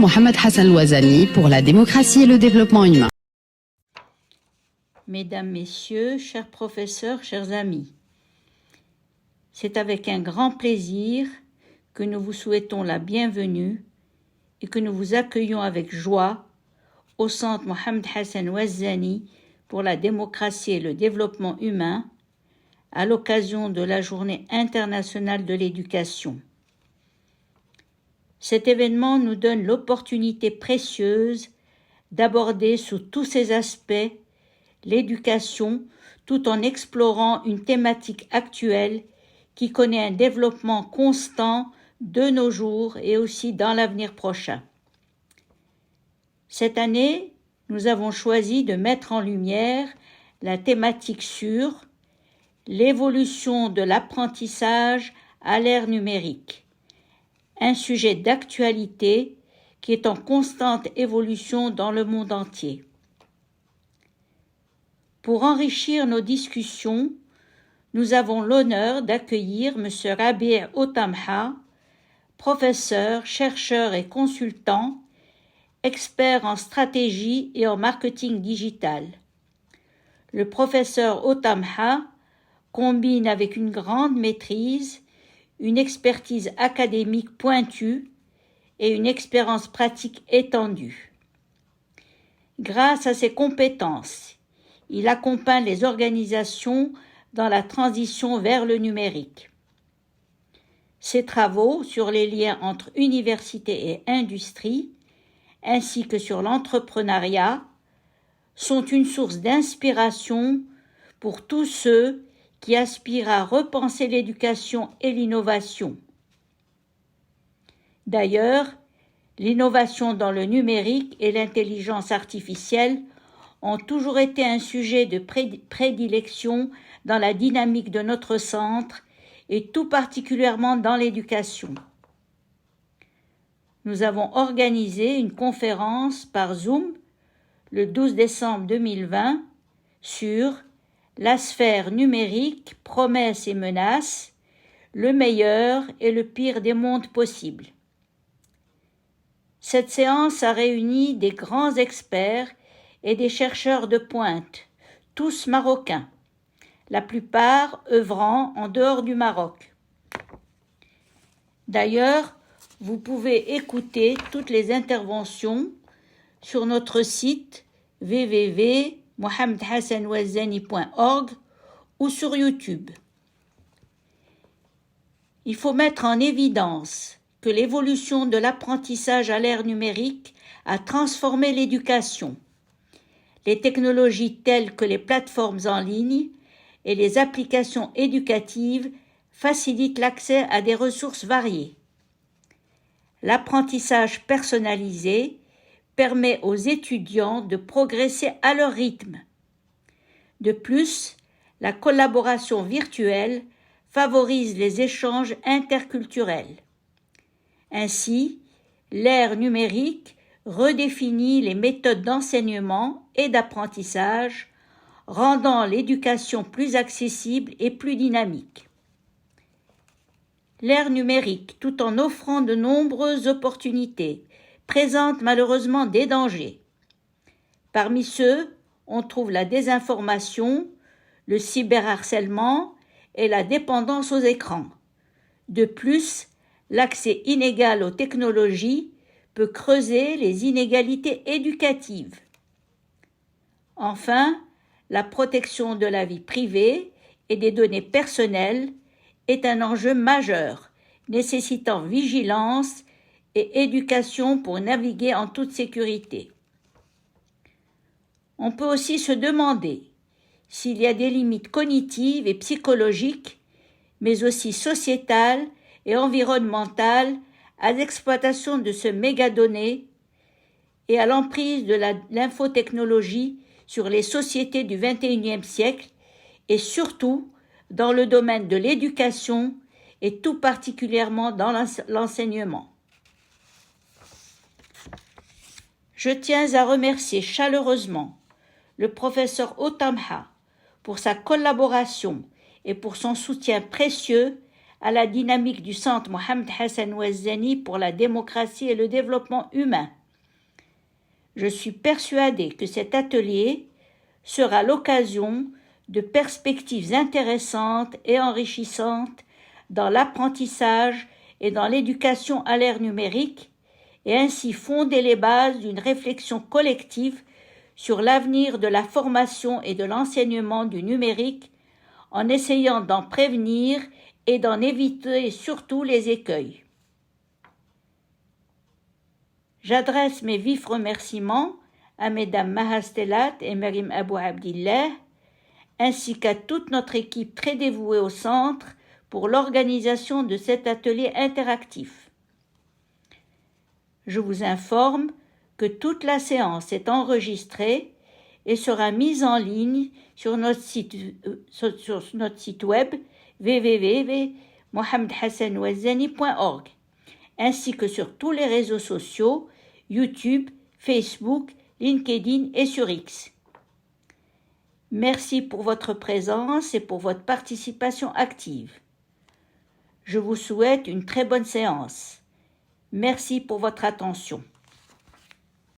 Mohamed Hassan Louazani pour la démocratie et le développement humain. Mesdames, Messieurs, chers professeurs, chers amis, c'est avec un grand plaisir que nous vous souhaitons la bienvenue et que nous vous accueillons avec joie au Centre Mohamed Hassan Louazani pour la démocratie et le développement humain à l'occasion de la Journée internationale de l'éducation. Cet événement nous donne l'opportunité précieuse d'aborder sous tous ses aspects l'éducation tout en explorant une thématique actuelle qui connaît un développement constant de nos jours et aussi dans l'avenir prochain. Cette année, nous avons choisi de mettre en lumière la thématique sur l'évolution de l'apprentissage à l'ère numérique, un sujet d'actualité qui est en constante évolution dans le monde entier. Pour enrichir nos discussions, nous avons l'honneur d'accueillir M. Rabi' Otamha, professeur, chercheur et consultant, expert en stratégie et en marketing digital. Le professeur Otamha combine avec une grande maîtrise, une expertise académique pointue et une expérience pratique étendue. Grâce à ses compétences, il accompagne les organisations dans la transition vers le numérique. Ses travaux sur les liens entre université et industrie, ainsi que sur l'entrepreneuriat, sont une source d'inspiration pour tous ceux qui aspirent à repenser l'éducation et l'innovation. D'ailleurs, l'innovation dans le numérique et l'intelligence artificielle ont toujours été un sujet de prédilection dans la dynamique de notre centre et tout particulièrement dans l'éducation. Nous avons organisé une conférence par Zoom le 12 décembre 2020 sur la sphère numérique, promesses et menaces, le meilleur et le pire des mondes possibles. Cette séance a réuni des grands experts et des chercheurs de pointe, tous marocains, la plupart œuvrant en dehors du Maroc. D'ailleurs, vous pouvez écouter toutes les interventions sur notre site www.mohamedhassanlouazani.org ou sur YouTube. Il faut mettre en évidence que l'évolution de l'apprentissage à l'ère numérique a transformé l'éducation. Les technologies telles que les plateformes en ligne et les applications éducatives facilitent l'accès à des ressources variées. L'apprentissage personnalisé permet aux étudiants de progresser à leur rythme. De plus, la collaboration virtuelle favorise les échanges interculturels. Ainsi, l'ère numérique redéfinit les méthodes d'enseignement et d'apprentissage, rendant l'éducation plus accessible et plus dynamique. L'ère numérique, tout en offrant de nombreuses opportunités, présente malheureusement des dangers. Parmi ceux, on trouve la désinformation, le cyberharcèlement et la dépendance aux écrans. De plus, l'accès inégal aux technologies peut creuser les inégalités éducatives. Enfin, la protection de la vie privée et des données personnelles est un enjeu majeur, nécessitant vigilance et éducation pour naviguer en toute sécurité. On peut aussi se demander s'il y a des limites cognitives et psychologiques, mais aussi sociétales et environnementales à l'exploitation de ce mégadonnées et à l'emprise de l'infotechnologie sur les sociétés du XXIe siècle et surtout dans le domaine de l'éducation et tout particulièrement dans l'enseignement. Je tiens à remercier chaleureusement le professeur Otamha pour sa collaboration et pour son soutien précieux à la dynamique du Centre Mohamed Hassan Ouazzani pour la démocratie et le développement humain. Je suis persuadée que cet atelier sera l'occasion de perspectives intéressantes et enrichissantes dans l'apprentissage et dans l'éducation à l'ère numérique, et ainsi fonder les bases d'une réflexion collective sur l'avenir de la formation et de l'enseignement du numérique, en essayant d'en prévenir et d'en éviter surtout les écueils. J'adresse mes vifs remerciements à Mesdames Maha Stelat et Merim Abou Abdillah, ainsi qu'à toute notre équipe très dévouée au Centre pour l'organisation de cet atelier interactif. Je vous informe que toute la séance est enregistrée et sera mise en ligne sur notre site web www.mohamedhassanouazzani.org, ainsi que sur tous les réseaux sociaux, YouTube, Facebook, LinkedIn et sur X. Merci pour votre présence et pour votre participation active. Je vous souhaite une très bonne séance. Merci pour votre attention.